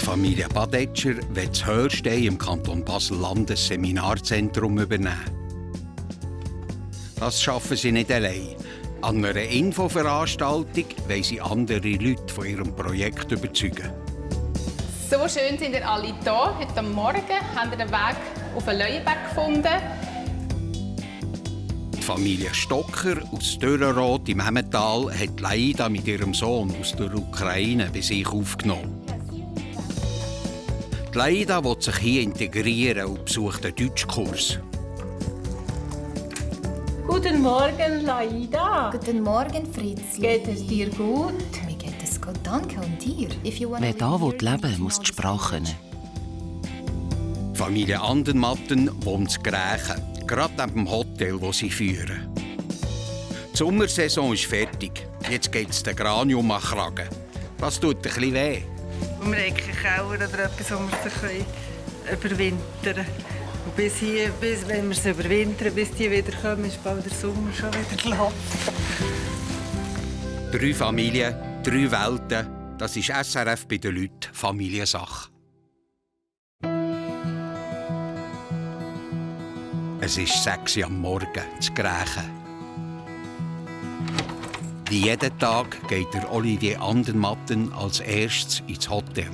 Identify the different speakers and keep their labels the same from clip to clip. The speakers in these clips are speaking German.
Speaker 1: Familie Badetscher will das Hörstein im Kanton Basel-Landes-Seminarzentrum übernehmen. Das schaffen sie nicht allein. An einer Infoveranstaltung wollen sie andere Leute von ihrem Projekt überzeugen.
Speaker 2: So schön sind ihr alle hier. Heute Morgen haben wir den Weg auf den Leuenberg gefunden.
Speaker 1: Die Familie Stocker aus Dürrenroth im Emmental hat Laida mit ihrem Sohn aus der Ukraine bei sich aufgenommen. Die Laida will sich hier integrieren und besucht einen Deutschkurs.
Speaker 3: Guten Morgen, Laida.
Speaker 4: Guten Morgen, Fritz.
Speaker 3: Geht es dir gut?
Speaker 4: Mir geht es gut, danke. Und dir?
Speaker 5: Wer hier leben will, muss die Sprache können.
Speaker 1: Die Familie Andermatten wohnt in Grächen, gerade neben dem Hotel, das sie führen. Die Sommersaison ist fertig. Jetzt geht es den Granium an Kragen. Das tut ein bisschen weh.
Speaker 6: Wir haben keine Keller oder etwas, wo wir sie überwintern können. Und bis wenn wir sie überwintern, bis die wiederkommen, ist bald der Sommer schon wieder gelaufen.
Speaker 1: 3 Familien, 3 Welten. Das ist SRF bei den Leuten Familiensache. Es ist 6 Uhr am Morgen, zu Grächen. Wie jeden Tag geht der Olivier Andermatten als erstes ins Hotel.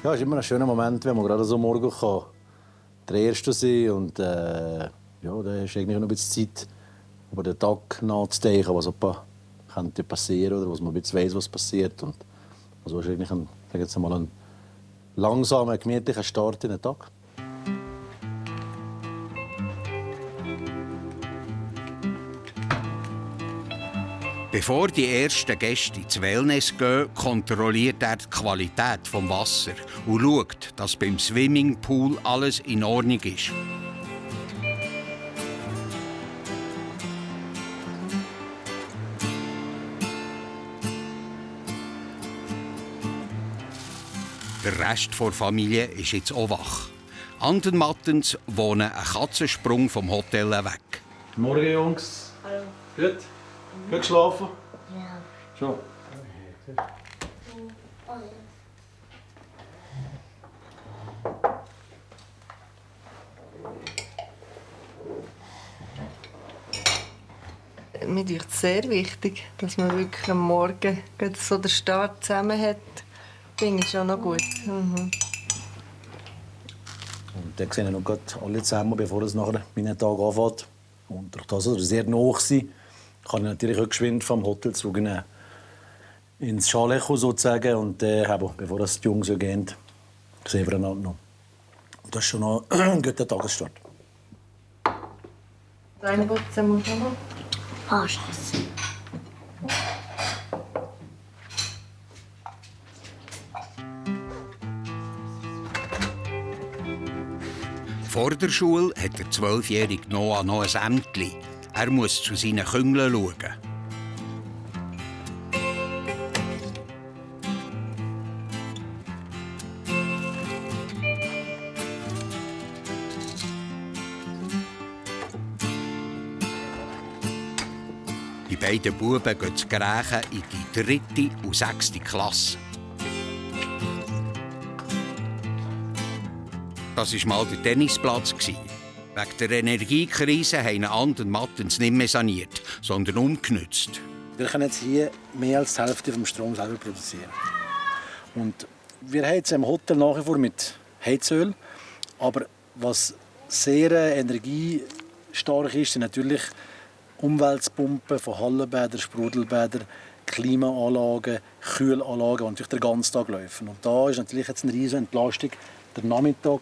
Speaker 7: Ja, es ist immer ein schöner Moment, wenn man gerade so morgen der Erste sein kann. Und ja, da ist eigentlich noch ein bisschen Zeit, über den Tag nachzudenken, was könnte passieren oder was man ein bisschen weiss, was passiert. Und also ist eigentlich ein langsamer, gemütlicher Start in den Tag.
Speaker 1: Bevor die ersten Gäste ins Wellness gehen, kontrolliert er die Qualität des Wassers und schaut, dass beim Swimmingpool alles in Ordnung ist. Der Rest der Familie ist jetzt auch wach. Andermattens wohnen einen Katzensprung vom Hotel weg.
Speaker 7: Morgen, Jungs. Hallo. Gut? Gut geschlafen?
Speaker 4: Ja.
Speaker 7: Schon?
Speaker 6: Mir ist es sehr wichtig, dass man wirklich am Morgen so den Start zusammen hat. Finde ich schon noch gut. Mhm.
Speaker 7: Und dann sehen wir noch alle zusammen, bevor es nachher meinen Tag anfängt. Und durch das, dass wir sehr nah sind, kann ich natürlich auch geschwind vom Hotel zurück ins Schalecho sozusagen. Und bevor die Jungs gehen, sehen wir einander noch. Und das ist schon noch ein guter Tagesstart.
Speaker 6: Deine Butze muss noch.
Speaker 4: Ah, Scheiße.
Speaker 1: Vor der Schule hat der 12-jährige Noah noch ein Ämtchen. Er muss zu seinen Küngeln schauen. Die beiden Buben gehen zu Grächen in die 3. und 6. Klasse. Das war mal der Tennisplatz. Wegen der Energiekrise haben Andermattens nicht mehr saniert, sondern umgenutzt.
Speaker 7: Wir können jetzt hier mehr als die Hälfte vom Strom selber produzieren. Und wir heizen im Hotel nach wie vor mit Heizöl. Aber was sehr energiestark ist, sind natürlich Umweltpumpen von Hallenbädern, Sprudelbädern, Klimaanlagen, Kühlanlagen, die natürlich den ganzen Tag laufen. Und da ist natürlich jetzt eine riesige Entlastung. Der Nachmittag,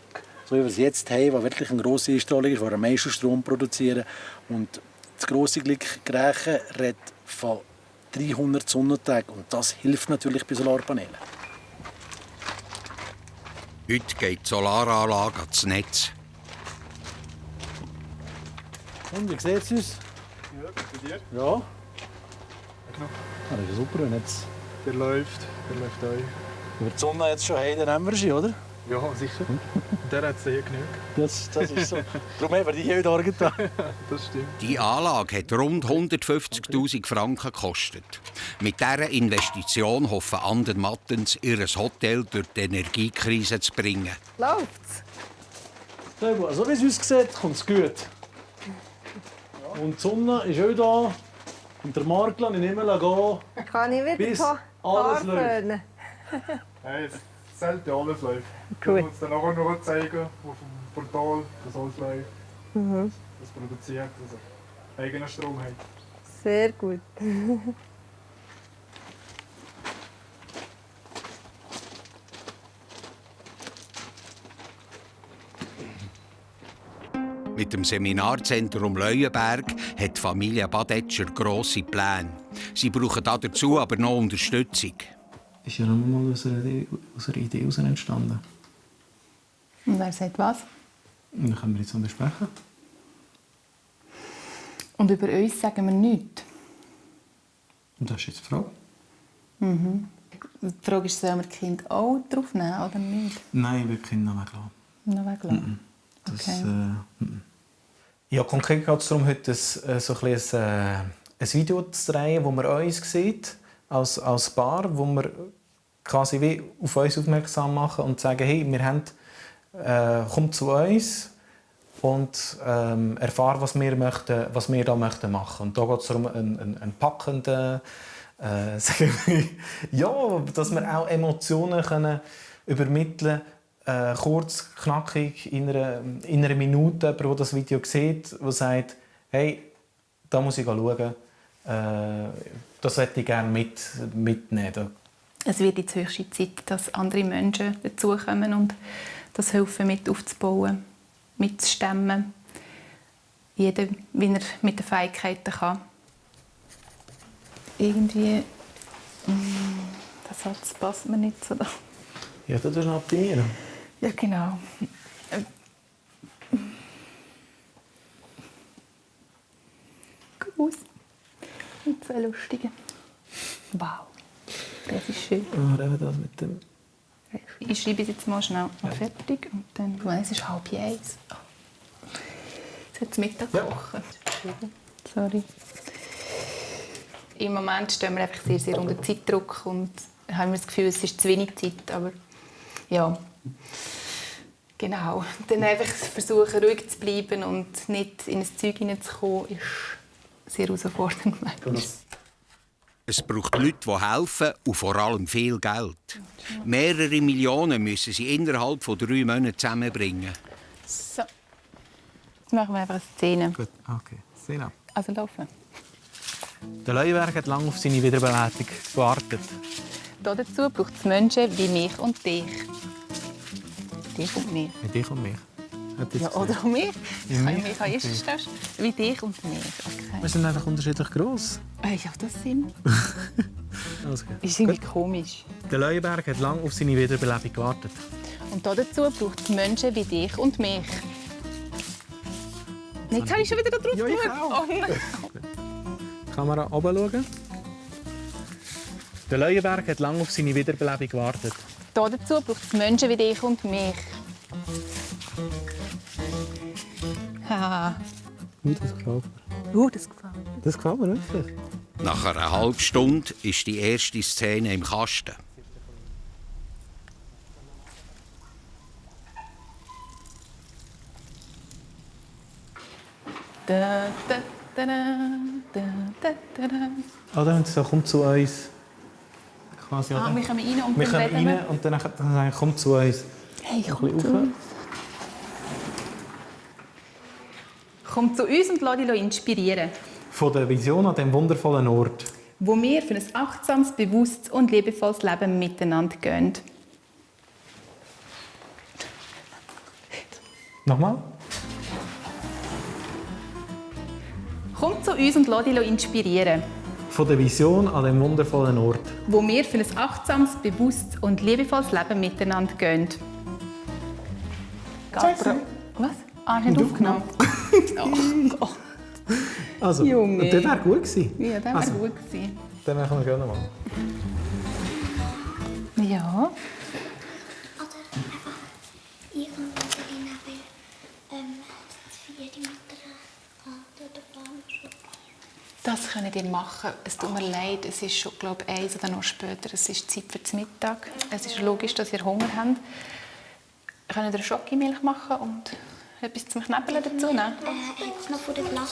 Speaker 7: so wie wir es jetzt haben, wo wirklich eine grosse Einstrahlung ist, wo wir am meisten Strom produzieren. Und das grosse Glück Grächen redet von 300 Sonnentagen. Und das hilft natürlich bei Solarpanelen.
Speaker 1: Heute geht die Solaranlage ans Netz.
Speaker 7: Und wie sieht es uns?
Speaker 8: Ja, bei dir?
Speaker 7: Ja.
Speaker 8: Genau.
Speaker 7: Das ist super. Und jetzt
Speaker 8: Der läuft auch.
Speaker 7: über die Sonne jetzt schon heim, dann haben wir sie, oder?
Speaker 8: Ja, sicher. Der hat sehr genug.
Speaker 7: Das ist so. Darum haben wir die hier heute da.
Speaker 8: Das stimmt.
Speaker 1: Die Anlage hat rund 150'000 Franken gekostet. Mit dieser Investition hoffen Anden Mattens, ihr Hotel durch die Energiekrise zu bringen.
Speaker 6: Läuft's?
Speaker 7: Also wie es aussieht, kommt es gut. Und die Sonne ist auch da. Und der Markt lasse ich nicht mehr gehen.
Speaker 6: Kann ich wieder
Speaker 7: Bis
Speaker 6: ein paar
Speaker 7: alles läuft.
Speaker 6: föhnen?
Speaker 8: Nein, es sollte alles läuft. Ich
Speaker 6: Gut.
Speaker 8: muss es dann nachher noch zeigen, auf dem Portal, dass alles läuft. Das produziert, also eigenen Strom hat.
Speaker 6: Sehr gut.
Speaker 1: Mit dem Seminarzentrum Leuenberg hat die Familie Badetscher grosse Pläne. Sie brauchen dazu aber noch Unterstützung.
Speaker 9: Ist ja nochmal aus einer Idee heraus entstanden.
Speaker 2: Und wer sagt was?
Speaker 9: Und dann können wir jetzt noch besprechen.
Speaker 2: Und über uns sagen wir nichts.
Speaker 9: Und das ist jetzt die Frage.
Speaker 2: Die Frage ist, sollen wir die Kinder auch drauf nehmen oder nicht?
Speaker 9: Nein, ich will die Kinder noch weglassen.
Speaker 2: Noch weglassen? Okay.
Speaker 9: Ja, konkret geht es darum, heute ein Video zu drehen, wo man uns sieht, als Paar, wo wir quasi wie auf uns aufmerksam machen und sagen, hey, wir haben, kommt zu uns und erfahren, was wir da möchten machen. Und da geht es darum, einen packenden, ja, dass wir auch Emotionen können übermitteln können. Kurz, knackig, in einer Minute, jemand, der das Video sieht, der sagt, hey, da muss ich schauen, das möchte ich gerne mitnehmen.
Speaker 2: Es wird jetzt höchste Zeit, dass andere Menschen dazukommen und das helfen mit aufzubauen, mitzustemmen. Jeder, wie er mit den Fähigkeiten kann. Irgendwie, der Satz passt mir nicht so.
Speaker 9: Ja, das ist optimieren.
Speaker 2: Ja, genau. Gruß. Mit so lustigen. Wow, das ist schön.
Speaker 9: Oh, das mit dem...
Speaker 2: Ich schreibe es jetzt mal schnell fertig und dann... Es ist 12:30. Oh. Jetzt hat es Mittag kochen. Sorry. Im Moment stehen wir einfach sehr, sehr unter Zeitdruck und haben das Gefühl, es ist zu wenig Zeit, aber ja, genau. Dann einfach versuchen, ruhig zu bleiben und nicht in ein Zeug hineinzukommen, ist sehr herausfordernd.
Speaker 1: Es braucht Leute, die helfen und vor allem viel Geld. Mehrere Millionen müssen sie innerhalb von 3 Monaten zusammenbringen.
Speaker 2: So, jetzt machen wir einfach eine Szene.
Speaker 9: Gut, okay. Szene.
Speaker 2: Also laufen.
Speaker 9: Der Leuenberg hat lange auf seine Wiederbelebung gewartet.
Speaker 2: Dazu braucht es Menschen wie mich und dich. Dich und mich.
Speaker 9: Wie dich und mich.
Speaker 2: Ja, oder auch mich.
Speaker 9: Wie
Speaker 2: Kann
Speaker 9: mich
Speaker 2: ich mich an erster Stelle. Wie dich und mich.
Speaker 9: Wir
Speaker 2: Okay.
Speaker 9: sind einfach unterschiedlich gross.
Speaker 2: Ja, das Sinn.
Speaker 9: Alles gut.
Speaker 2: Ist irgendwie komisch.
Speaker 9: Der Leuenberg hat lange auf seine Wiederbelebung gewartet.
Speaker 2: Und dazu braucht es Menschen wie dich und mich. Jetzt habe ich schon wieder da drauf
Speaker 9: Ja, ich
Speaker 2: geschaut.
Speaker 9: auch.
Speaker 2: Oh nein.
Speaker 9: Kamera oben schauen. Der Leuenberg hat lange auf seine Wiederbelebung gewartet.
Speaker 2: Dazu braucht es Menschen wie dich und mich. Haha.
Speaker 9: Das gefällt mir.
Speaker 2: Das gefällt mir.
Speaker 9: Das gefällt mir wirklich.
Speaker 1: Nach einer halben Stunde ist die erste Szene im Kasten.
Speaker 2: Da, da, da, da, da, da, da.
Speaker 9: Oder wenn es so kommt zu uns. Quasi, oder?
Speaker 2: Wir kommen rein und
Speaker 9: Wir
Speaker 2: dann
Speaker 9: kommen
Speaker 2: reden wir.
Speaker 9: rein und dann sagen, kommt zu uns.
Speaker 2: Hey,
Speaker 9: Ein
Speaker 2: komm
Speaker 9: bisschen
Speaker 2: zu
Speaker 9: rauf.
Speaker 2: uns. Komm zu uns und lass dich inspirieren.
Speaker 9: Von der Vision an diesem wundervollen Ort.
Speaker 2: Wo wir für ein achtsames, bewusstes und liebevolles Leben miteinander gehen.
Speaker 9: Nochmal?
Speaker 2: Komm zu uns und lass dich inspirieren.
Speaker 9: Von der Vision an diesem wundervollen Ort.
Speaker 2: Wo wir für ein achtsames, bewusstes und liebevolles Leben miteinander gehen. Was? Ah, nicht aufgenommen. Oh Gott.
Speaker 9: Also,
Speaker 2: Junge.
Speaker 9: der wäre gut gewesen.
Speaker 2: Ja, das wäre
Speaker 9: Also.
Speaker 2: gut gewesen.
Speaker 9: Den machen wir gerne mal.
Speaker 2: Ja. Was könnt ihr machen? Es tut mir leid, es ist schon, glaube ich, 1 oder noch später. Es ist Zeit für den Mittag. Es ist logisch, dass ihr Hunger habt. Könnt ihr Schokimilch machen und etwas zum Knäppeln dazu nehmen?
Speaker 4: Jetzt noch von der Glacke.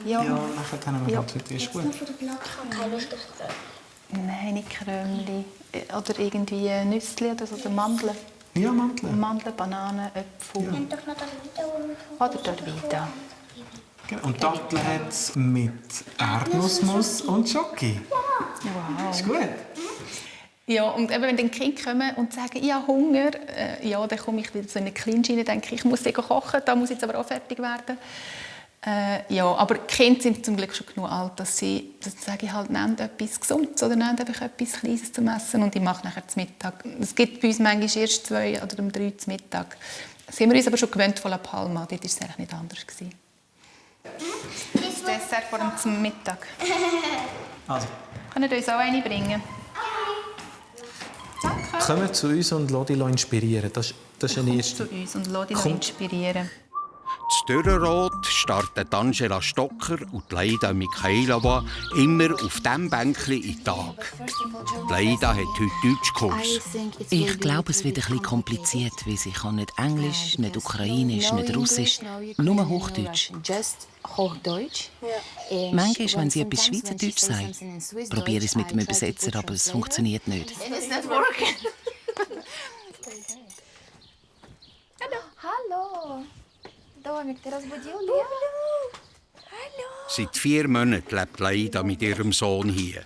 Speaker 9: Ja, nachher können wir heute. Ist gut.
Speaker 4: Noch von der Glacke. Keine Lust auf Creme.
Speaker 2: Nein, nicht Crömli. Oder irgendwie Nüsse oder so, oder Mandeln.
Speaker 9: Ja, Mandeln.
Speaker 2: Mandeln, Bananen, Äpfel.
Speaker 4: Ja. Und doch noch das Video.
Speaker 2: Oder Dorvita.
Speaker 9: Und Datteln hat es mit Erdnussmus und Schoki.
Speaker 2: Wow.
Speaker 9: Ist gut.
Speaker 2: Ja, und eben, wenn dann die Kinder kommen und sagen, ich habe Hunger, dann komme ich wieder so in eine Clinch rein und denke, ich muss kochen, da muss jetzt aber auch fertig werden. Aber die Kinder sind zum Glück schon genug alt, dass sage ich halt, nehmt etwas Gesundes oder nehmt einfach etwas Kleines zum Essen und ich mache nachher zum Mittag. Es gibt bei uns manchmal erst 2 oder 3 zum Mittag. Das haben wir uns aber schon gewöhnt von La Palma, dort war es eigentlich nicht anders. Das Dessert vor dem zum Mittag.
Speaker 9: Also.
Speaker 2: Könnt ihr uns auch eine bringen? Danke.
Speaker 9: Kommt zu uns und lasst euch inspirieren. Das ist ein erster.
Speaker 2: Zu uns und lasst dich inspirieren.
Speaker 1: Zu Dürrenrot starten Angela Stocker und Leida Mikhailova immer auf diesem Bänkchen in den Tag. Leida hat heute Deutschkurs.
Speaker 5: Ich glaube, es wird ein bisschen kompliziert, weil sie kann nicht Englisch, nicht Ukrainisch, nicht Russisch, nur Hochdeutsch. Manchmal, wenn sie etwas Schweizerdeutsch sagt, probiere ich es mit dem Übersetzer, aber es funktioniert nicht.
Speaker 4: Hallo. Домик, ты разбудил Лео?
Speaker 1: Seit 4 Monaten lebt Leida mit ihrem Sohn hier.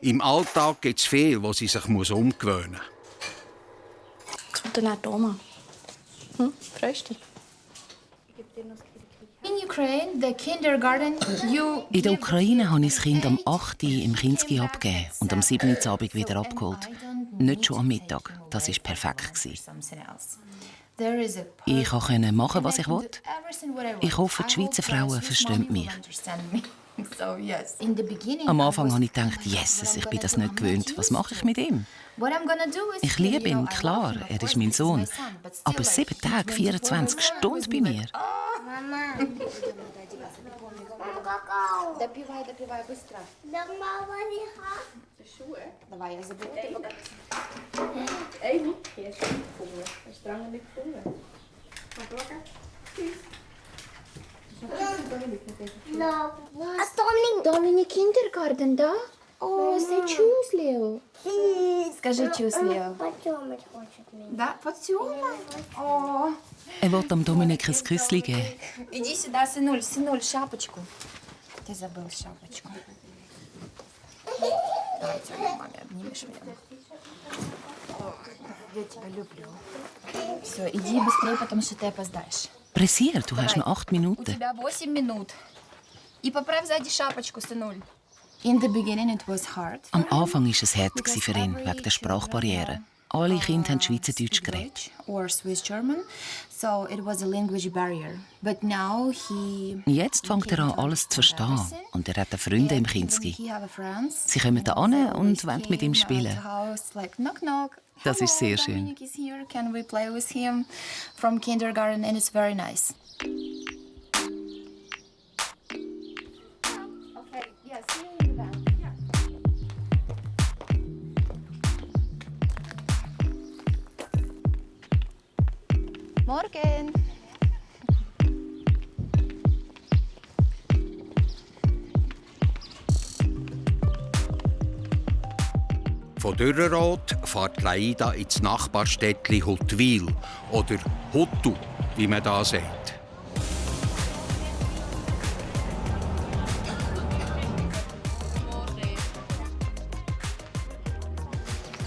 Speaker 1: Im Alltag gibt es viel, wo sie sich umgewöhnen muss.
Speaker 4: Кто-то на дома.
Speaker 2: Freust du dich?
Speaker 4: In Ukraine, the kindergarten,
Speaker 5: In der Ukraine habe ich das Kind am 8. Uhr im Kinski abgegeben und am 7. Uhr Abend wieder abgeholt. Nicht schon am Mittag. Das war perfekt. Ich konnte machen, was ich wollte. Ich hoffe, die Schweizer Frauen verstehen mich. Am Anfang habe ich gedacht, Jesus, ich bin das nicht gewöhnt. Was mache ich mit ihm? Ich liebe ihn, klar, er ist mein Sohn. Aber 7 Tage, 24 Stunden bei mir.
Speaker 4: Допивай быстро. Давай, я заберу тебя пока. Эй, я странно не помню. Доминик Kindergarten, да? О, say choose, Лео. Скажи choose, Лео. Да, поцелуй. О.
Speaker 5: Er will dem Dominik ein Küsschen geben.
Speaker 4: Иди сюда, сынуль, шапочку. Ты забыл шапочку. Давай, тебя маме обнимешь меня. Я тебя люблю. Все, иди быстрее, потому что ты опоздаешь.
Speaker 5: Pressier, du hast noch 8
Speaker 4: У
Speaker 5: Minuten.
Speaker 4: тебя 8 минут. И поправь сзади шапочку, сынуль. In the beginning it was hard.
Speaker 5: Am Anfang war es hart für ihn, wegen der Sprachbarriere. Alle Kinder haben Schweizerdeutsch geredet.
Speaker 4: Or Swiss German, so it was a language barrier. But now he.
Speaker 5: Jetzt fängt er an, alles zu verstehen. Und er hat Freunde im Kinski.
Speaker 4: He have a friend.
Speaker 5: Sie kommen da an und wollen mit ihm spielen.
Speaker 4: Like, knock, knock.
Speaker 5: Das ist sehr
Speaker 4: Hello,
Speaker 5: schön.
Speaker 4: Dominic is here. Can we play with him from kindergarten? And it's very nice. Okay, yes, see you in the back. Morgen.
Speaker 1: Von Dürrenrot fährt Leida ins Nachbarstädtchen Huttwil oder Huttu, wie man da sagt.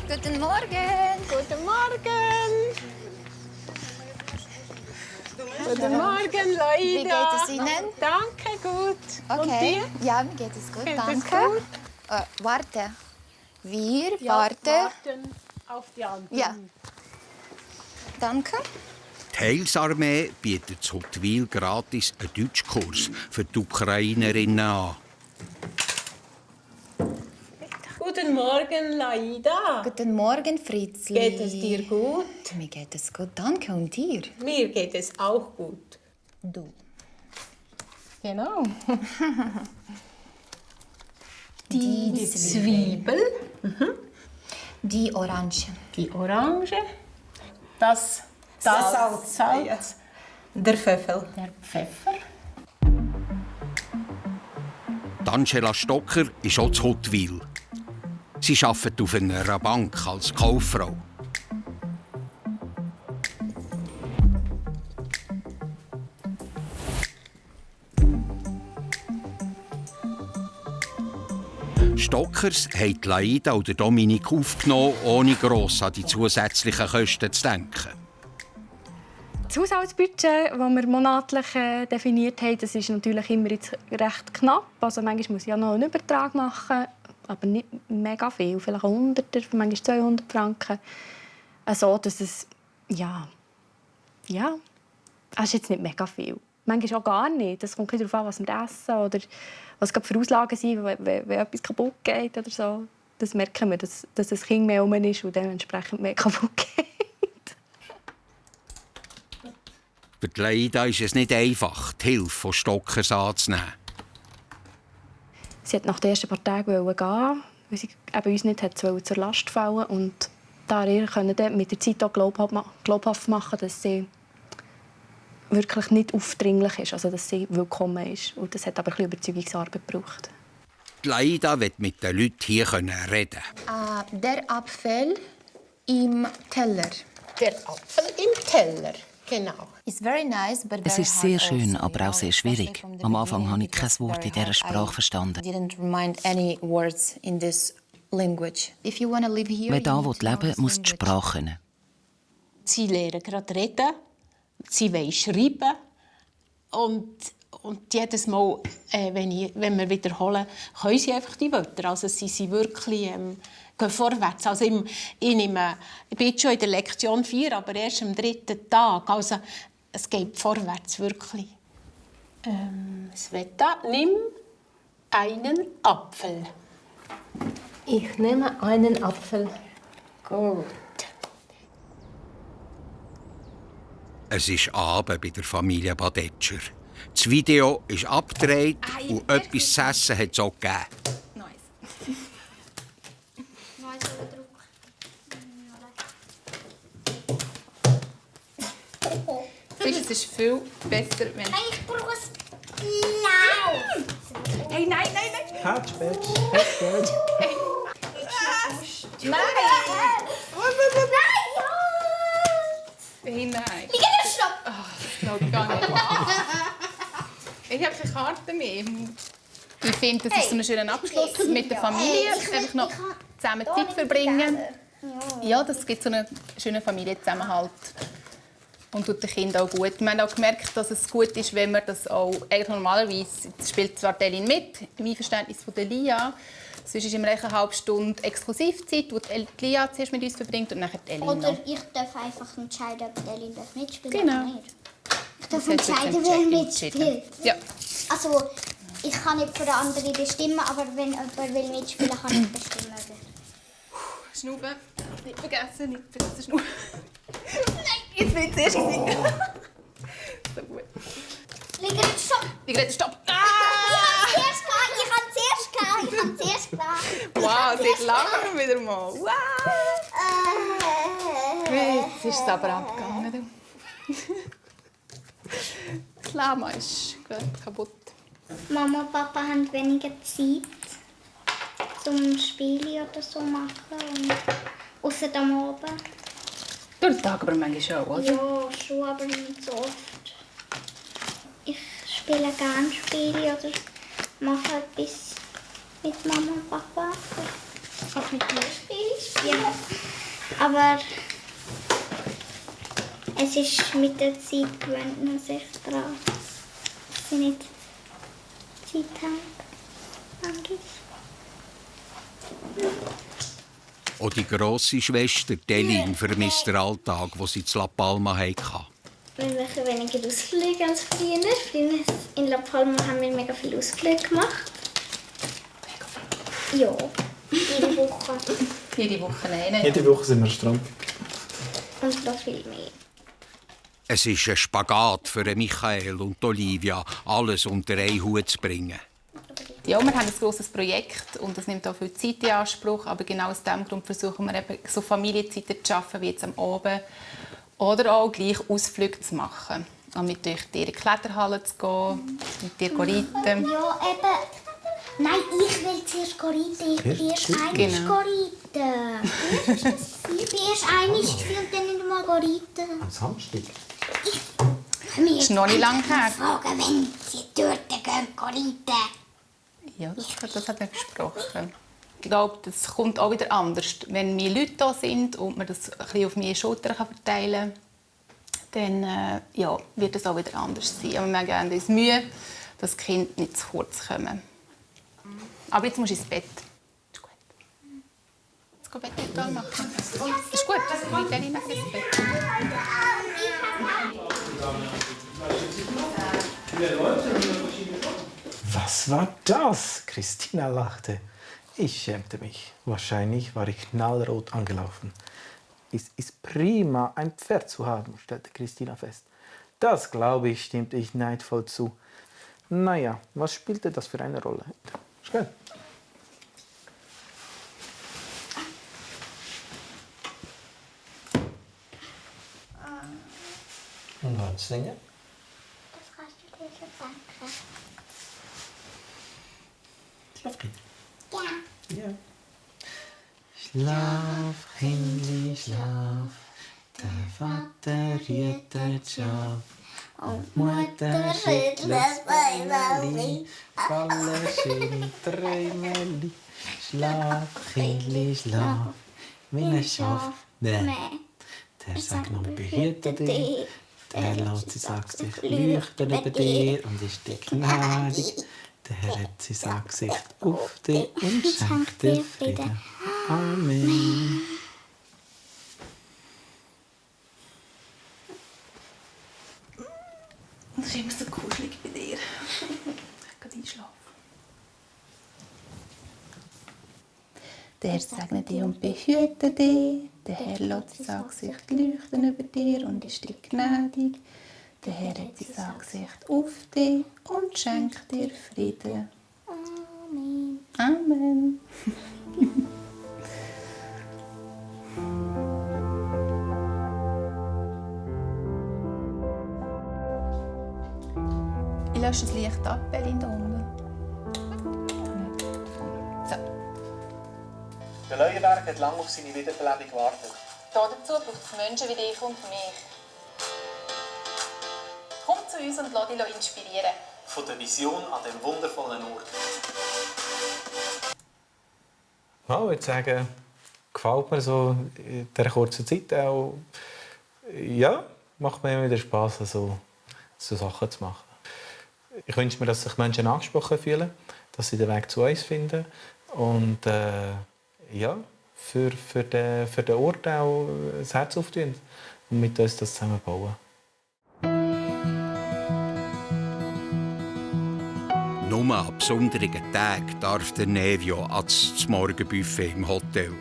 Speaker 4: Guten Morgen. Guten Morgen.
Speaker 3: Guten Morgen, Leida.
Speaker 4: Wie geht es Ihnen?
Speaker 3: Danke, gut.
Speaker 4: Okay.
Speaker 3: Und dir?
Speaker 4: Ja, mir geht es gut.
Speaker 3: Geht es
Speaker 4: Danke.
Speaker 3: gut?
Speaker 4: Warte. Wir
Speaker 3: Warten
Speaker 4: warten.
Speaker 3: auf die anderen.
Speaker 4: Ja. Danke.
Speaker 1: Die Heilsarmee bietet in Huttwil gratis einen Deutschkurs für die Ukrainerinnen an.
Speaker 3: Guten Morgen, Laida.
Speaker 4: Guten Morgen, Fritzli.
Speaker 3: Geht es dir gut?
Speaker 4: Mir geht es gut, danke. Und dir?
Speaker 3: Mir geht es auch gut.
Speaker 4: Du.
Speaker 3: Genau. Die Zwiebel.
Speaker 10: Die Orange.
Speaker 3: Die Orange. Das Salz. Der Pfeffer.
Speaker 10: Der Pfeffer.
Speaker 1: Angela Stocker ist auch zu Huttwil. Sie arbeitet auf einer Bank als Kauffrau. Stockers haben Laida oder Dominik aufgenommen, ohne gross an die zusätzlichen Kosten zu denken.
Speaker 11: Das Haushaltsbudget, das wir monatlich definiert haben, das ist natürlich immer jetzt recht knapp. Also manchmal muss ich ja noch einen Übertrag machen, aber nicht mega viel, vielleicht 100, manchmal 200 Franken. So, dass es, es ist jetzt nicht mega viel. Manchmal auch gar nicht. Das kommt darauf an, was wir essen oder was für Auslagen sind, wenn etwas kaputt geht oder so. Das merken wir, dass das Kind mehr um ist und dementsprechend mehr kaputt geht.
Speaker 1: Für die Laida ist es nicht einfach, die Hilfe von Stockers anzunehmen.
Speaker 11: Sie wollte nach den ersten paar Tagen gehen, weil sie uns nicht zur Last fallen und da ihr mit der Zeit auch glaubhaft machen, dass sie wirklich nicht aufdringlich ist, also dass sie willkommen ist. Und das hat aber ein bisschen Überzeugungsarbeit gebraucht.
Speaker 1: Die Laida will mit den Leuten hier reden.
Speaker 10: Der Apfel im Teller.
Speaker 3: Der Apfel im Teller. Genau.
Speaker 5: Es ist sehr schön, aber auch sehr schwierig. Am Anfang habe ich kein Wort in dieser Sprache verstanden. Wer da leben will, muss die Sprache können.
Speaker 3: Sie lernen gerade reden, sie wollen schreiben und jedes Mal, wenn wir wiederholen, können sie einfach die Wörter. Also sie sind wirklich gehen vorwärts. Also ich bin jetzt schon in der Lektion 4, aber erst am 3. Tag. Also es geht vorwärts, wirklich. Sveta, nimm einen Apfel. Ich nehme einen Apfel. Gut.
Speaker 1: Es ist Abend bei der Familie Badetscher. Das Video ist abgedreht und etwas zu essen hat es auch gegeben.
Speaker 2: Es ist viel besser, wenn...
Speaker 10: Ich brauche es laut.
Speaker 2: Hey, nein!
Speaker 9: Hatchbatch.
Speaker 2: Nein! Hey, nein!
Speaker 10: Stopp!
Speaker 2: Das geht gar nicht. Ich habe keine Karte mehr. Ich finde, das ist so ein schöner Abschluss mit der Familie. Einfach noch zusammen Zeit verbringen. Ja, das gibt so einen schönen Familienzusammenhalt. Und tut den Kindern auch gut. Wir haben auch gemerkt, dass es gut ist, wenn man das auch eigentlich normalerweise, jetzt spielt zwar Delin mit, im Einverständnis von der Lia, sonst ist immer eine halbe Stunde Exklusivzeit, die die Lia zuerst mit uns verbringt und nachher Delin.
Speaker 10: Oder ich darf einfach entscheiden, ob Delin mitspielen
Speaker 2: genau.
Speaker 10: oder nicht. Ich darf entscheiden, wer mitspielt.
Speaker 2: Ja.
Speaker 10: Also, ich kann nicht für andere bestimmen, aber wenn jemand will mitspielen, kann ich bestimmen.
Speaker 2: Schnaufen. Nicht vergessen schnaufen. Nein, jetzt will ich zuerst sein. So gut.
Speaker 10: Liegert, stopp!
Speaker 2: Stopp!
Speaker 10: Ich kann zuerst gehen.
Speaker 2: Wow, seit langem wieder mal. Wow! Jetzt ist es aber abgegangen. Das Lama ist kaputt.
Speaker 10: Mama und Papa haben weniger Zeit zum Spielen oder so machen. Außer am Abend.
Speaker 2: Durch den Tag aber manchmal schon, oder?
Speaker 10: Ja, schon, aber nicht so oft. Ich spiele gerne Spiele oder mache etwas mit Mama und Papa. Auch mit mir spielen. Aber es ist mit der Zeit gewöhnt man sich daran, dass sie nicht Zeit haben. Manchmal.
Speaker 1: Auch die grosse Schwester Delin vermisst den Alltag, den sie in La Palma hatte.
Speaker 10: Wir machen weniger Ausflüge als früher. Früher in La Palma haben wir mega viele Ausflüge gemacht. Ja, jede Woche.
Speaker 2: Jede Woche nein.
Speaker 9: Jede Woche sind wir am Strand.
Speaker 10: Und noch viel mehr.
Speaker 1: Es ist ein Spagat für Michael und Olivia, alles unter einen Hut zu bringen.
Speaker 2: Ja, wir haben ein grosses Projekt und das nimmt auch viel Zeit in Anspruch. Aber genau aus diesem Grund versuchen wir eben so Familienzeiten zu schaffen, wie jetzt am Abend. Oder auch gleich Ausflüge zu machen. Und mit euch in die Kletterhalle zu gehen, mit dir reiten.
Speaker 10: Ja, eben. Nein, ich will zuerst reiten. Ich bin erst einmal reiten. Ich bin erst einmal und dann nicht mal reiten.
Speaker 9: Am Samstag?
Speaker 2: Das ist noch nicht lange her.
Speaker 10: Fragen, wenn sie dort gehen reiten.
Speaker 2: Ja, das hat er gesprochen. Ich glaube, das kommt auch wieder anders. Wenn mehr Leute da sind und man das ein bisschen auf meine Schultern verteilen kann, dann ja, wird es auch wieder anders sein. Aber wir geben uns Mühe, dass die Kinder nicht zu kurz kommen. Aber jetzt musst du ins Bett. Ist gut. Jetzt geh Bettritual machen. Ist gut, dann gehe ich nachher ins Bett.
Speaker 9: Was war das? Christina lachte. Ich schämte mich. Wahrscheinlich war ich knallrot angelaufen. Es ist prima, ein Pferd zu haben, stellte Christina fest. Das, glaube ich, stimmte ich neidvoll zu. Naja, was spielte das für eine Rolle? Schön. Und was singen?
Speaker 10: Das kannst du dir schon sagen.
Speaker 9: Schlafkind.
Speaker 10: Ja.
Speaker 9: Ja. Schlaf, Kindli, schlaf. Der Vater rührt den Schaf. Und Mutter schüttelt das Beineli. Falle schön Träumeli. Schlaf, Kindli, schlaf. Wie ein Schaf. Der sagt noch, behüte dich. Der lässt sein Angesicht leuchten über dir und ist dir gnädig. Der Herr hat sein Angesicht auf dich und schenkt dir Frieden. Amen.
Speaker 2: Es ist immer so kuschelig bei dir. Ich kann einschlafen. Der Herr segne dich und behüte dich. Der Herr lässt sein Angesicht leuchten über dir und ist dir gnädig. Der Herr hat sein Angesicht auf dich und schenkt dir Frieden.
Speaker 10: Amen.
Speaker 2: Amen. Ich lösche das Licht ab, Belinda, unten. So.
Speaker 12: Der Leuenberg hat lange auf seine Wiederbelebung gewartet.
Speaker 2: Dazu braucht es Menschen wie dich und mich. Komm zu uns und lass dich inspirieren.
Speaker 12: Von der Vision an dem wundervollen Ort.
Speaker 9: Ja, ich würde sagen, gefällt mir so in dieser kurzen Zeit auch. Ja, macht mir immer wieder Spass, so Sachen zu machen. Ich wünsche mir, dass sich Menschen angesprochen fühlen, dass sie den Weg zu uns finden und ja, für den Ort auch das Herz auftun und mit uns das zusammen bauen.
Speaker 1: Nur an besonderen Tagen darf der Nevio ans Morgenbuffet im Hotel.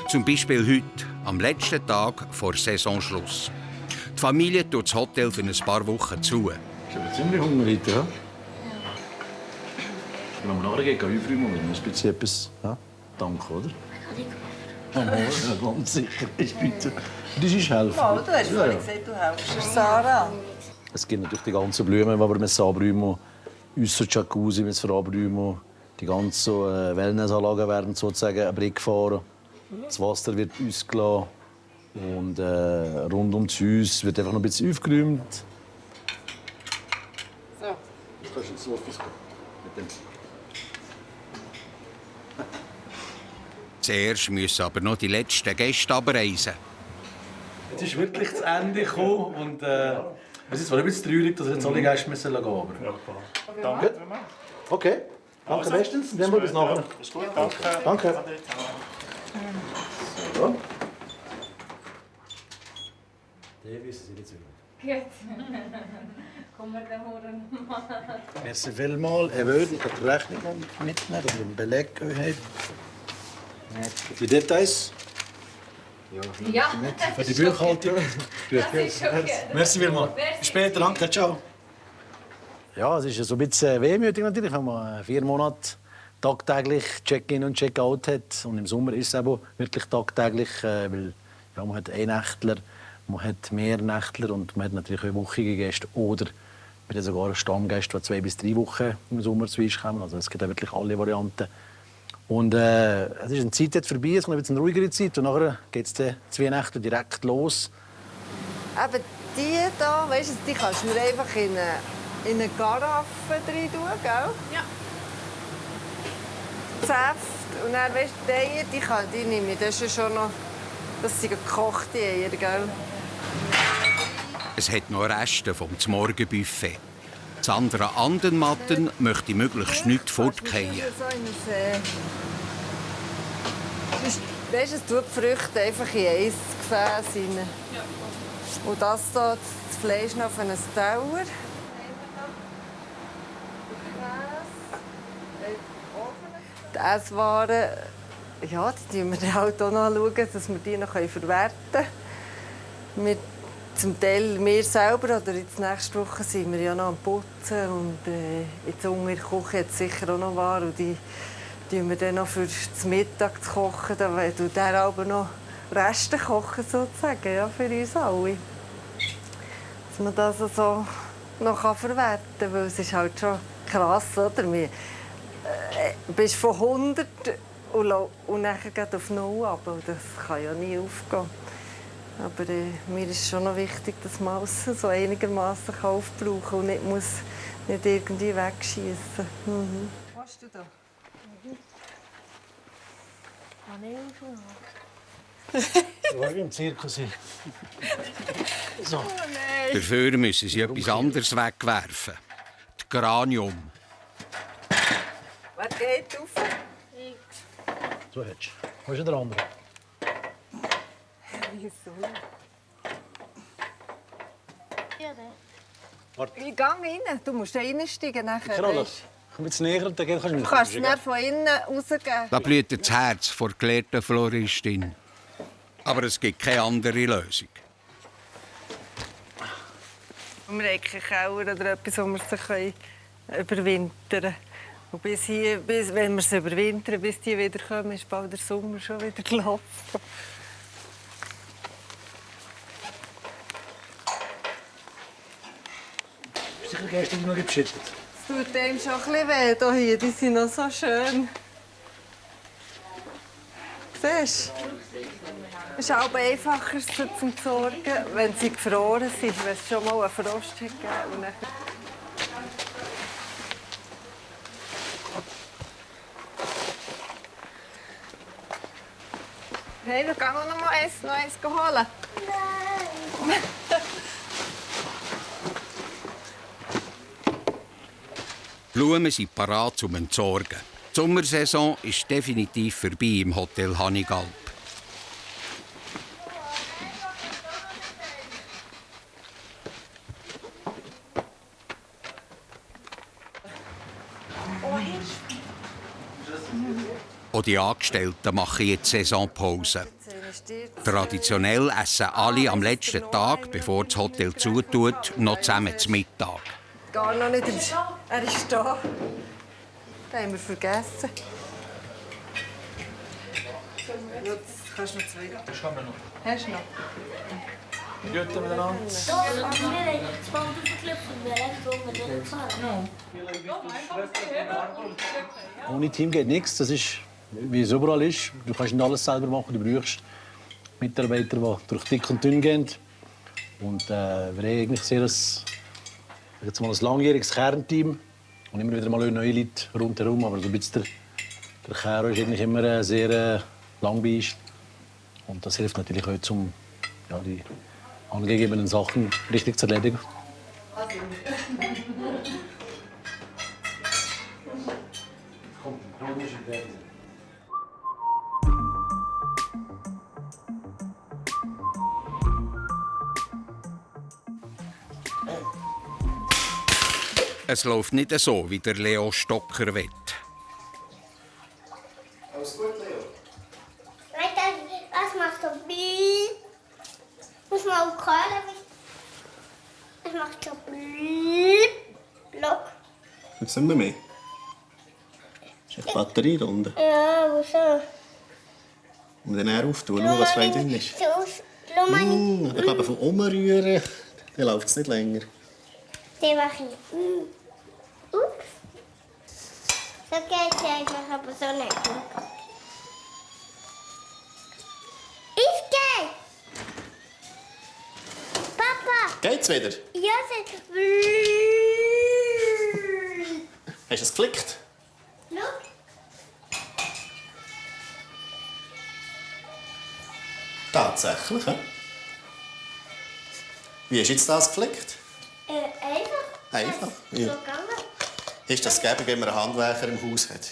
Speaker 1: Zum Beispiel heute, am letzten Tag vor Saisonschluss. Die Familie tut das Hotel für ein paar Wochen zu.
Speaker 7: Ich habe ziemlich Hunger heute, ja? Wenn wir nachher gehen aufräumen, wenn wir ein bisschen etwas... Ja? Danke, oder? Ja, ganz sicher. Bitte. Das ist helfen.
Speaker 6: Oh, du hast vorhin gesagt, du helfst Sarah.
Speaker 7: Es gibt natürlich die ganzen Blumen, die wir abräumen. Unser Jacuzzi müssen wir abräumen. Die ganzen Wellnessanlagen werden sozusagen einen Blick gefahren. Das Wasser wird ausgelassen. Und rund ums Haus wird einfach noch ein bisschen aufgeräumt.
Speaker 6: So.
Speaker 7: Du kannst ins Office gehen.
Speaker 1: Zuerst müssen aber noch die letzten Gäste abreisen.
Speaker 7: Jetzt ist wirklich das Ende gekommen. Und, es ist zwar ein bisschen traurig, dass jetzt alle Gäste müssen gehen müssen.
Speaker 8: Ja, klar. Danke.
Speaker 7: Okay. Danke bestens. Dann sehen wir uns nachher.
Speaker 8: Ist gut, danke.
Speaker 7: Danke. So. Die wissen Sie nicht so gut.
Speaker 4: Gut. Kommen wir dann morgen.
Speaker 7: Merci vielmals. Herr Wöhl, ich habe die Rechnung mitnehmen, dass ihr einen Beleg habt. Die Details?
Speaker 4: Ja.
Speaker 7: Für die Buchhaltung?
Speaker 4: Das ist schon gut.
Speaker 7: Merci vielmals. Bis später, danke, ciao. Ja, es ist so ein bisschen wehmütig natürlich, wenn man 4 Monate tagtäglich Check-in und Check-out hat. Und im Sommer ist es eben wirklich tagtäglich, weil ja, man hat Einnächtler, man hat Mehrnächtler und man hat natürlich auch wöchige Gäste oder sogar Stammgäste, die 2 bis 3 Wochen im Sommer zu uns kommen. Also es gibt wirklich alle Varianten. Und es ist eine Zeit jetzt vorbei, es kommt eine ruhigere Zeit und nachher geht es dann 2 Nächte direkt los.
Speaker 6: Eben die hier, weißt du, die kannst du mir einfach in eine Garaffe rein tun, gell? Ja. Saft. Und dann, weißt du, die nehme ich. Das ist schon noch... Das sind gekochte Eier, gell?
Speaker 1: Es hat noch Reste vom Morgenbuffet. Sandra Andermatten möchte möglichst nicht fortgehen.
Speaker 6: Weißt du, es tut die Früchte einfach in ein Gefäß rein. Und das hier, das Fleisch noch auf einen Teller. Die Esswaren, ja, die schauen wir halt auch noch, dass wir die noch verwerten können. Zum Teil wir selber, oder jetzt nächste Woche sind wir ja noch am Putzen. Und jetzt unter der Küche hat es sicher auch noch Ware. Und die kochen wir dann noch für das Mittag zu kochen. Da werden dann aber noch Reste kochen, sozusagen, ja, für uns alle. Dass man das also noch verwerten kann, weil es ist halt schon krass, oder? Du bist von 100 und nachher geht auf 0 ab. Das kann ja nie aufgehen. Aber mir ist schon noch wichtig, dass man alles so einigermaßen aufbrauchen kann und nicht irgendwie wegschießen. Mhm. Was hast du da?
Speaker 7: So wie im Zirkus. So.
Speaker 1: Dafür müssen sie etwas anderes wegwerfen. Das Granium.
Speaker 6: Wer geht auf?
Speaker 7: So hättest du. Wo ist der andere?
Speaker 6: Wieso?
Speaker 10: Ja,
Speaker 6: Warte. Ich gehe rein. Du musst reinsteigen nachher.
Speaker 7: Komm jetzt näher und dann kannst du mir
Speaker 6: Du kannst es mir von innen rausgeben.
Speaker 1: Da blüht das Herz vor der gelehrten Floristin. Aber es gibt keine andere Lösung.
Speaker 6: Wir haben keinen Keller oder etwas, wo wir sie überwintern können. Und bis wenn wir sie überwintern, bis die wieder kommen, ist bald der Sommer schon wieder gelaufen.
Speaker 7: Sicher gestern noch beschüttet.
Speaker 6: Es tut dem schon ein bisschen weh hier. Die sind noch so schön. Siehst du? Es ist auch einfacher zum Sorgen, wenn sie gefroren sind, wenn es schon mal einen Frost gegeben hat. Hey, wir gehen noch mal eins holen. Nein!
Speaker 1: Die Blumen sind parat zum Entsorgen. Die Sommersaison ist definitiv vorbei im Hotel Hanigalp. Auch die Angestellten machen jetzt Saisonpause. Traditionell essen alle am letzten Tag, bevor das Hotel zutut, noch zusammen zu Mittag.
Speaker 6: Gar noch nicht. Er ist da. Den haben wir vergessen. Jetzt kannst du noch 2 geben.
Speaker 9: Das haben wir noch.
Speaker 6: Hast du noch?
Speaker 9: Guten miteinander.
Speaker 7: Ohne Team geht nichts. Das ist, wie es überall ist. Du kannst nicht alles selber machen. Du brauchst Mitarbeiter, die durch dick und dünn gehen. Und wir haben eigentlich sehr ein langjähriges Kernteam. Und immer wieder mal neue Leute rundherum. Aber so ein bisschen der Kern ist eigentlich immer sehr lang bei uns. Und das hilft natürlich auch, um die angegebenen Sachen richtig zu erledigen.
Speaker 1: Es läuft nicht so, wie der Leo Stocker will.
Speaker 10: Alles gut, Leo? Was machst du? Muss man auch hören? Was machst du? Look.
Speaker 13: Jetzt sind wir mehr. Ist eine Batterie runter?
Speaker 10: Ja, wo so?
Speaker 13: Und dann auftun, schau, was frei drin ist. Ich glaube, vom Umrühren dann läuft es nicht länger.
Speaker 10: Den mache ich. Ups. So geht es einfach, aber so nicht. Ich gehe! Papa!
Speaker 13: Geht's wieder?
Speaker 10: Ja, es
Speaker 13: Hast du es geflickt?
Speaker 10: Schau.
Speaker 13: Tatsächlich, hä? Wie hast du jetzt das geflickt?
Speaker 10: Einfach.
Speaker 13: Einfach? Ja.
Speaker 10: So gegangen.
Speaker 13: Ist das gäbig, wenn man einen Handwerker im Haus hat?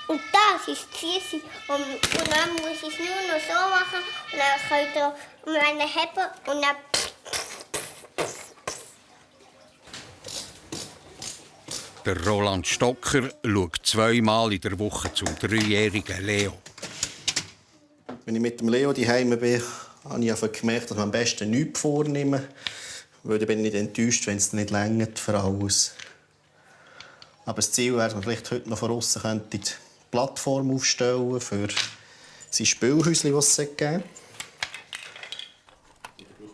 Speaker 10: Und das ist die Ziesi. Und dann muss ich es nur noch so machen. Und dann könnt ihr meine haben und dann...
Speaker 1: Der Roland Stocker schaut 2-mal in der Woche zum 3-jährigen Leo.
Speaker 13: Wenn ich mit dem Leo daheim bin, habe ich gemerkt, dass man am besten nichts vornehmen. Weil dann bin ich nicht enttäuscht, wenn es nicht reicht für alles. Aber das Ziel wäre, dass man vielleicht heute noch von außen die Plattform aufstellen für sein Spielhäuschen, das es geben.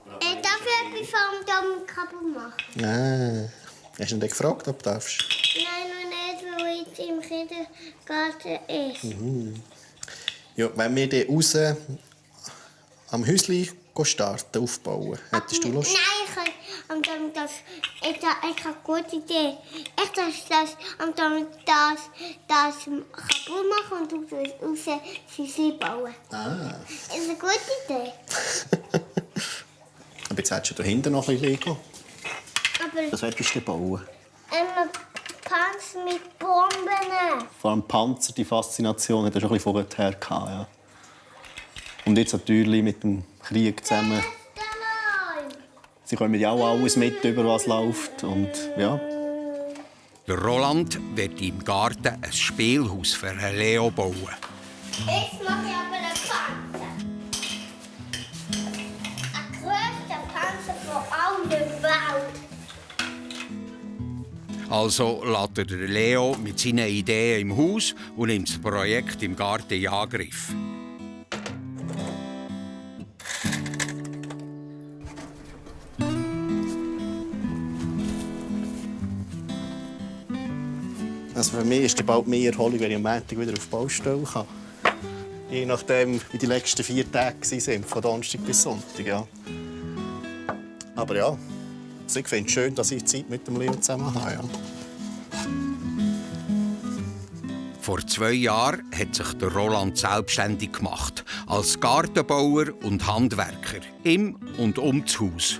Speaker 10: Darf ich etwas vom Dom kaputt machen?
Speaker 13: Hast du ihn gefragt, ob du darfst?
Speaker 10: Nein, noch nicht, weil jetzt im Kindergarten ist.
Speaker 13: Ja, wenn wir dann raus am Häuschen starten, aufbauen, hättest du Lust?
Speaker 10: Nein, ich habe eine gute Idee. Ich das kaputt machen und du raus Häuschen bauen. Das ist eine gute Idee.
Speaker 13: Aber jetzt hättest du da hinten noch ein bisschen Lego.
Speaker 10: Aber
Speaker 13: Was willst du bauen?
Speaker 10: ein Panzer mit Bomben.
Speaker 13: Vor allem Panzer, die Faszination, hat er schon ein bisschen vorher gehabt, ja. Und jetzt natürlich mit dem Krieg zusammen. Sie kommen ja auch alles mit, über was läuft. Und, ja.
Speaker 1: Der Roland wird im Garten ein Spielhaus für einen Leo bauen.
Speaker 10: Jetzt mache ich aber einen Panzer. Ein grösster Panzer von aller Welt.
Speaker 1: Also lässt er den Leo mit seinen Ideen im Haus und nimmt das Projekt im Garten in Angriff.
Speaker 13: Also für mich ist es bald mehr Erholung, wenn ich am Montag wieder auf die Baustelle kann. Je nachdem, wie die letzten 4 Tage waren, von Donnerstag bis Sonntag. Ja. Aber ja, also ich finde es schön, dass ich Zeit mit dem Leo zusammen habe. Ja.
Speaker 1: Vor 2 Jahren hat sich der Roland selbstständig gemacht, als Gartenbauer und Handwerker, im und um das Haus.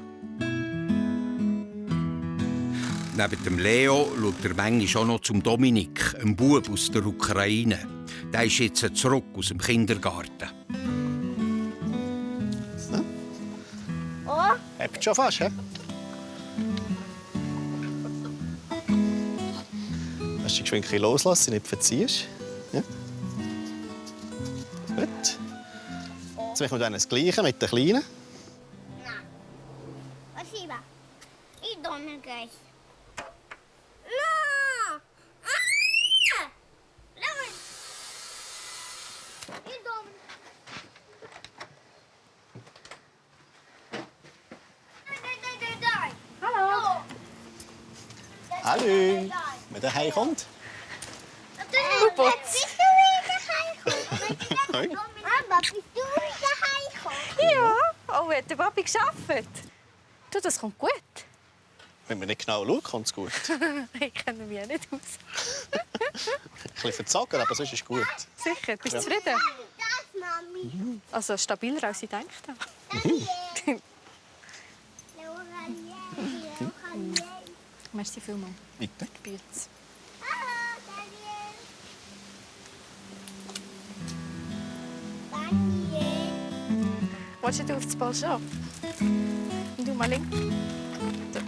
Speaker 1: Neben dem Leo schaut er manchmal auch noch zum Dominik, einem Bub aus der Ukraine. Der ist jetzt zurück aus dem Kindergarten.
Speaker 13: So.
Speaker 10: Oh.
Speaker 13: Habt ihr schon fast, hä? Hast du dich geschwind loslassen, nicht verziehst? Ja? Gut. Jetzt machen wir dann das Gleiche mit den Kleinen.
Speaker 10: Спасибо. И дома гайс. No! Давай. И дома. Дай. Hallo.
Speaker 13: Hallo. Wenn der heimkommt.
Speaker 10: Putz. Bist du wieder heimgekommen? Aber bist du wieder heimgekommen?
Speaker 14: Ja. Oh, hat der Papi gearbeitet? Du, das kommt gut.
Speaker 13: Wenn man nicht genau schaut, kommt es gut.
Speaker 14: Ich kenne mich auch nicht aus.
Speaker 13: Ein bisschen verzogen, aber sonst ist es gut.
Speaker 14: Sicher? Bist du zufrieden?
Speaker 10: Das, Mami.
Speaker 14: Also stabiler, als ich gedacht habe. Merci vielmals.
Speaker 13: Bitte.
Speaker 14: Bütz. Willst du auf das Ball schon? Und du mal links.
Speaker 10: Das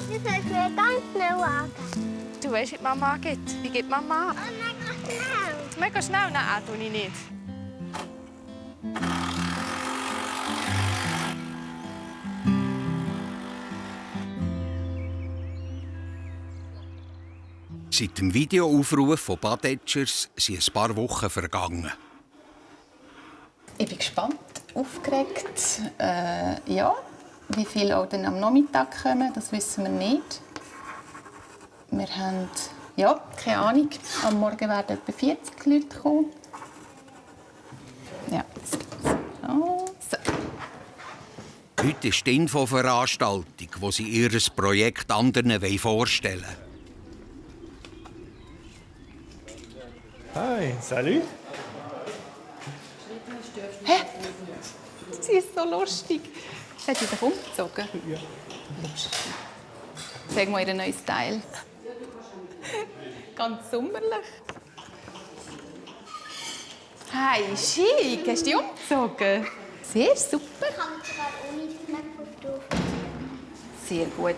Speaker 10: soll ich mir ganz schnell angeben.
Speaker 14: Du weißt, wie die Mama angeht. Wie geht Mama an?
Speaker 10: Oh, mega schnell.
Speaker 14: Mega schnell? Nein, tue ich nicht.
Speaker 1: Seit dem Videoaufruf von Badetschers sind ein paar Wochen vergangen.
Speaker 2: Ich bin gespannt, aufgeregt. Ja, wie viele auch dann am Nachmittag kommen, das wissen wir nicht. Wir haben, ja, keine Ahnung, am Morgen werden etwa 40 Leute kommen. Ja, so.
Speaker 1: Heute ist die Infoveranstaltung, wo sie ihr Projekt anderen vorstellen wollen.
Speaker 9: Hi, salut.
Speaker 2: Hä? Sie ist so lustig. Hat sie dich umgezogen?
Speaker 9: Ja.
Speaker 2: Lustig. Sag mal ihren neuen Style. Ganz sommerlich. Hi, schick. Hast du dich umgezogen? Sehr super.
Speaker 10: Ich kann sogar ohne Knöpfe drauf.
Speaker 2: Sehr gut.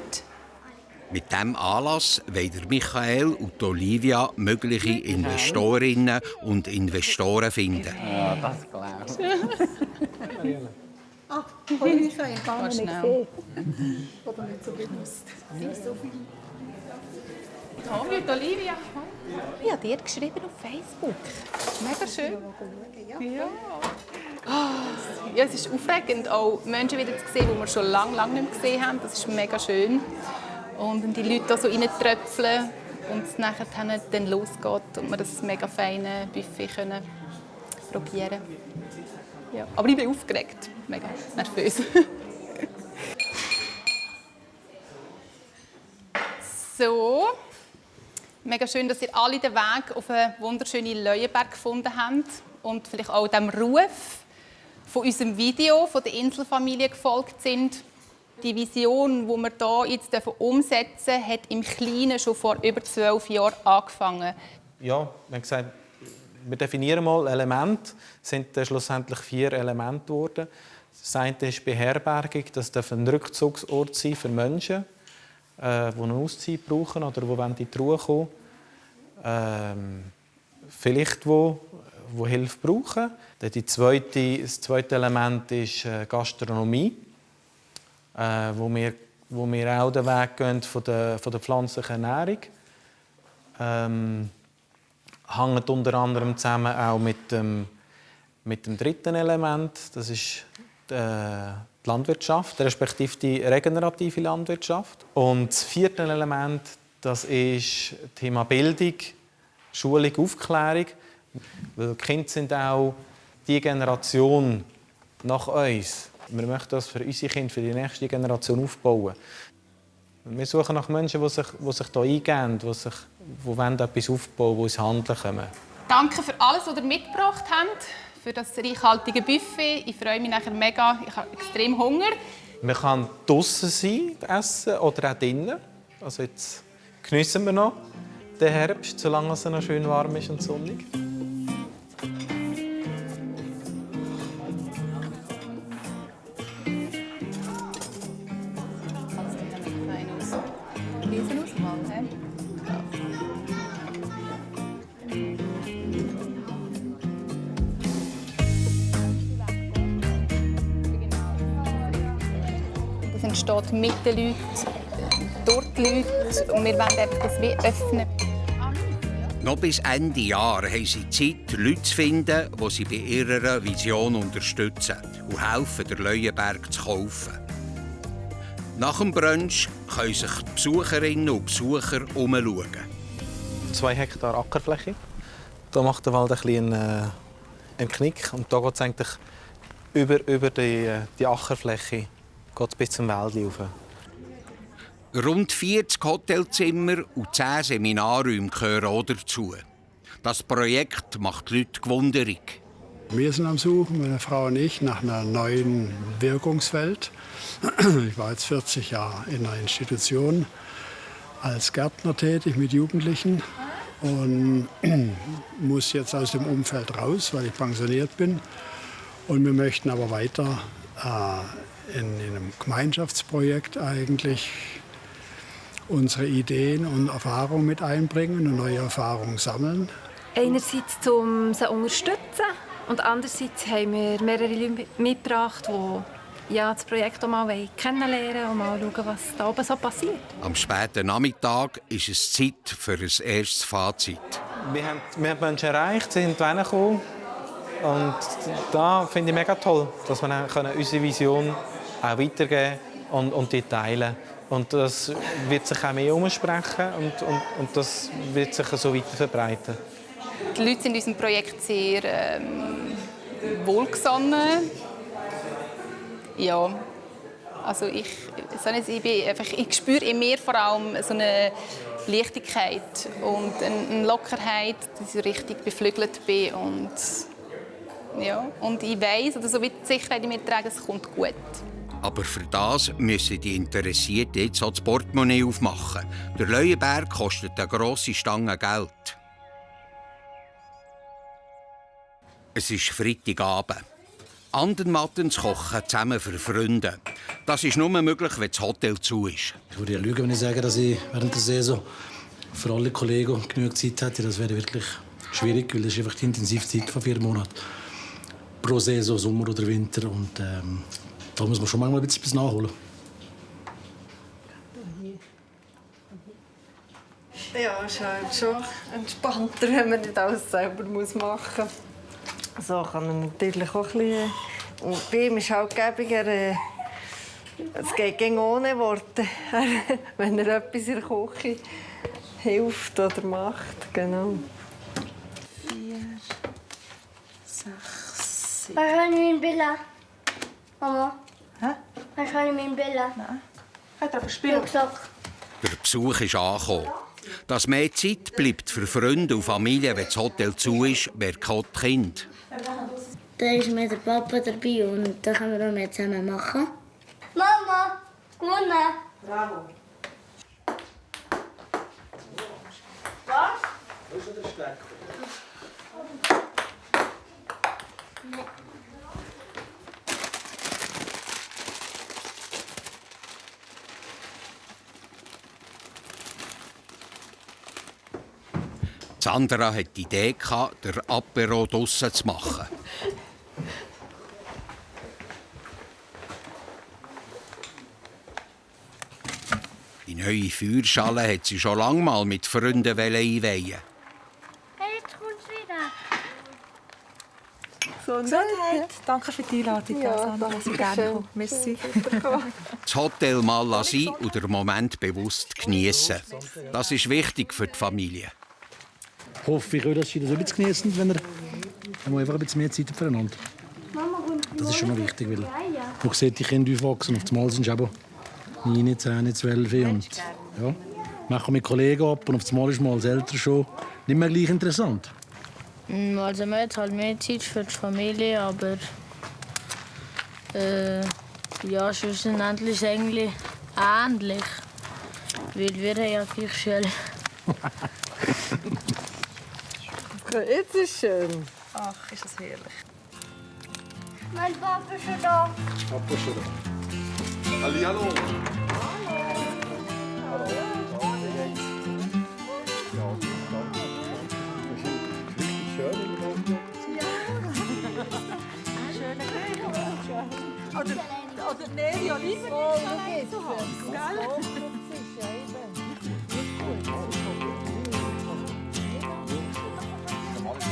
Speaker 1: Mit diesem Anlass wollen Michael und Olivia mögliche Investorinnen und Investoren finden.
Speaker 15: Ja, das glaubst du.
Speaker 4: Ah, ich habe gar nicht gesehen.
Speaker 2: Oder nicht so bewusst. Sie ist so viel. Tommy und Olivia. Ich habe dir geschrieben auf Facebook. Mega schön. Ja. Ja, es ist aufregend, auch Menschen wieder zu sehen, die wir schon lange nicht mehr gesehen haben. Das ist mega schön. Und wenn die Leute so reintröpfeln und es nachher dann losgeht und wir das mega feine Buffet können probieren. Ja. Aber ich bin aufgeregt, mega nervös. So, mega schön, dass ihr alle den Weg auf einen wunderschönen Leuenberg gefunden habt und vielleicht auch dem Ruf von unserem Video, von der Inselfamilie gefolgt sind. Die Vision, die wir hier jetzt umsetzen dürfen, hat im Kleinen schon vor über 12 Jahren angefangen.
Speaker 9: Ja, wir haben gesagt, wir definieren mal Elemente. Es sind schlussendlich 4 Elemente geworden. Das eine ist Beherbergung. Das darf ein Rückzugsort sein für Menschen, die eine Auszeit brauchen oder die in die Ruhe kommen wollen. Vielleicht wo Hilfe brauchen. Das zweite Element ist Gastronomie, wo wir auch den Weg gehen von der pflanzlichen Ernährung. Hängt unter anderem zusammen auch mit dem dritten Element. Das ist die Landwirtschaft, respektive die regenerative Landwirtschaft. Und das vierte Element, das ist das Thema Bildung, Schulung, Aufklärung. Weil die Kinder sind auch die Generation nach uns. Wir möchten das für unsere Kinder, für die nächste Generation aufbauen. Wir suchen nach Menschen, die sich hier eingeben, die etwas aufbauen, die ins Handeln kommen.
Speaker 2: Danke für alles, was ihr mitgebracht habt, für das reichhaltige Buffet. Ich freue mich nachher mega. Ich habe extrem Hunger.
Speaker 9: Man kann draussen sein, essen oder auch drinnen. Also jetzt geniessen wir noch den Herbst, solange es noch schön warm ist und sonnig.
Speaker 2: Das entsteht mit den Leuten, durch die Leute, und wir wollen das wie öffnen.
Speaker 1: Noch bis Ende Jahr haben sie Zeit, Leute zu finden, die sie bei ihrer Vision unterstützen und helfen, den Leuenberg zu kaufen. Nach dem Brunch können sich die Besucherinnen und Besucher umschauen.
Speaker 9: 2 Hektar Ackerfläche. Da macht der Wald ein bisschen einen Knick. Und da geht es eigentlich über die Ackerfläche geht's bis zum Wäldli rauf.
Speaker 1: Rund 40 Hotelzimmer und 10 Seminarräume gehören auch dazu. Das Projekt macht die Leute gewunderig.
Speaker 16: Wir sind am Suchen, meine Frau und ich, nach einer neuen Wirkungswelt. Ich war jetzt 40 Jahre in einer Institution als Gärtner tätig mit Jugendlichen und muss jetzt aus dem Umfeld raus, weil ich pensioniert bin. Und wir möchten aber weiter in einem Gemeinschaftsprojekt eigentlich unsere Ideen und Erfahrungen mit einbringen und neue Erfahrungen sammeln.
Speaker 17: Einerseits, um sie zu unterstützen, und andererseits haben wir mehrere Leute mitgebracht, die das Projekt auch mal kennenlernen und mal schauen, was da oben so passiert.
Speaker 1: Am späten Nachmittag ist es Zeit für ein erstes Fazit.
Speaker 9: Wir haben die Menschen erreicht, sind gekommen. Und da finde ich mega toll, dass wir unsere Vision auch weitergeben und die teilen. Und das wird sich auch mehr umsprechen und das wird sich so weiter verbreiten.
Speaker 2: Die Leute sind in unserem Projekt sehr wohlgesonnen. Ja, also ich spüre in mir vor allem so eine Leichtigkeit und eine Lockerheit, dass ich richtig beflügelt bin und ich weiss, oder so wie die Sicherheit in mir trage, es kommt gut.
Speaker 1: Aber für das müssen die Interessierten jetzt auch das Portemonnaie aufmachen. Der Leuenberg kostet eine grosse Stange Geld. Es ist Freitagabend. Andermattens kochen zusammen für Freunde. Das ist nur möglich, wenn das Hotel zu ist.
Speaker 7: Ich würde ja lügen, wenn ich sage, dass ich während der Saison für alle Kollegen genug Zeit hätte. Das wäre wirklich schwierig, weil das ist einfach die Intensivzeit von 4 Monaten. Pro Saison, Sommer oder Winter. Und da muss man schon manchmal ein bisschen nachholen.
Speaker 6: Ja, es ist halt schon entspannter, wenn man nicht alles selber machen muss. So kann man natürlich auch ein bisschen... Und bei ihm ist halt gäbiger, es geht gegen ohne Worte, wenn er etwas in der Küche hilft oder macht. Genau.
Speaker 10: 4, 6, 7... Was habe ich mit Billa? Mama? Hä? Was habe ich mit Billa? Nein.
Speaker 17: Hat er verspielt?
Speaker 1: Der Besuch ist angekommen. Dass mehr Zeit bleibt für Freunde und Familie, wenn das Hotel zu ist, merkt auch die Kinder.
Speaker 10: Da ist mir der Papa dabei und da können wir auch mehr zusammen machen. Mama, gewonnen! Bravo! Was? Wo ist der Stecker?
Speaker 1: Sandra hatte die Idee, den Apéro draussen zu machen. Die neue Feuerschale hat sie schon lange mal mit Freunden einweihen.
Speaker 10: Hey, jetzt kommt's wieder.
Speaker 17: Gesundheit. Danke für die Einladung.
Speaker 6: Ja,
Speaker 17: Sandra, dass Sie gerne kommen. Merci.
Speaker 1: Das Hotel mal sein und den Moment bewusst geniessen. Das ist wichtig für die Familie.
Speaker 7: Hoffe ich, dass Sie das auch genießen, wenn wir einfach ein bisschen mehr Zeit füreinander. Das ist schon noch wichtig, weil man sieht die Kinder aufwachsen. Auf einmal sind sie aber 9, 10, 12 und ja, machen mit Kollegen ab und auf einmal ist man als Eltern schon nicht mehr gleich interessant.
Speaker 18: Also man hat halt mehr Zeit für die Familie, aber schlussendlich ist es eigentlich ähnlich, weil wir haben ja gleich Schule.
Speaker 6: Jetzt ist es schön.
Speaker 17: Ach, ist das herrlich.
Speaker 10: Mein Papa ist schon da.
Speaker 7: Papa ist schon da.
Speaker 8: Hallihallo.
Speaker 17: Oder nee, ja nicht mehr zu Hause, gell?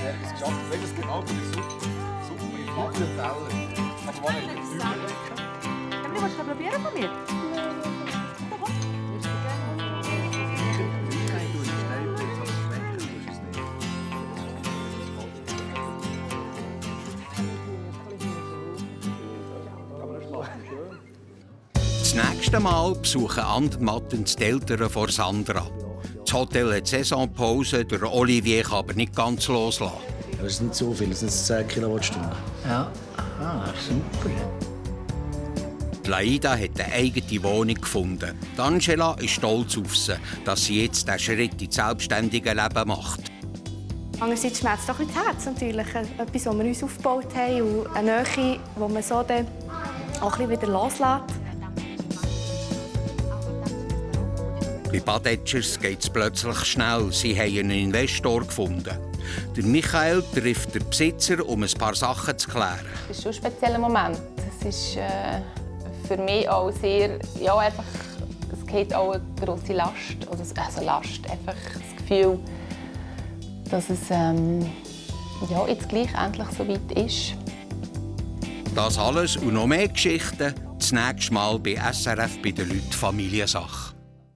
Speaker 8: Nirgends geschafft. Ich weiß es genau, für die Suppe mit vielen Tellern. Aber wann nicht üben?
Speaker 17: Du willst du probieren von mir?
Speaker 1: Das nächste Mal besuchen Andermattens die Eltern von Sandra. Das Hotel hat Saisonpause, der Olivier kann aber nicht ganz loslassen.
Speaker 7: Aber es ist nicht so viel, es sind 10 Kilowattstunden.
Speaker 15: Ja, super.
Speaker 1: Die Laida hat eine eigene Wohnung gefunden. Die Angela ist stolz auf sie, dass sie jetzt den Schritt ins selbstständige Leben macht.
Speaker 11: Andererseits schmerzt es doch ein bisschen das Herz natürlich. Etwas, das wir uns aufgebaut haben und eine Nähe, die man so dann auch ein bisschen wieder loslässt.
Speaker 1: Bei Badetschers geht es plötzlich schnell. Sie haben einen Investor gefunden. Der Michael trifft den Besitzer, um ein paar Sachen zu klären.
Speaker 2: Das ist schon ein spezieller Moment. Es ist für mich auch sehr, ja, einfach, es geht auch eine grosse Last, also Last, einfach das Gefühl, dass es ja, jetzt gleich endlich so weit ist.
Speaker 1: Das alles und noch mehr Geschichten das nächste Mal bei SRF bei den Leuten Familiensache.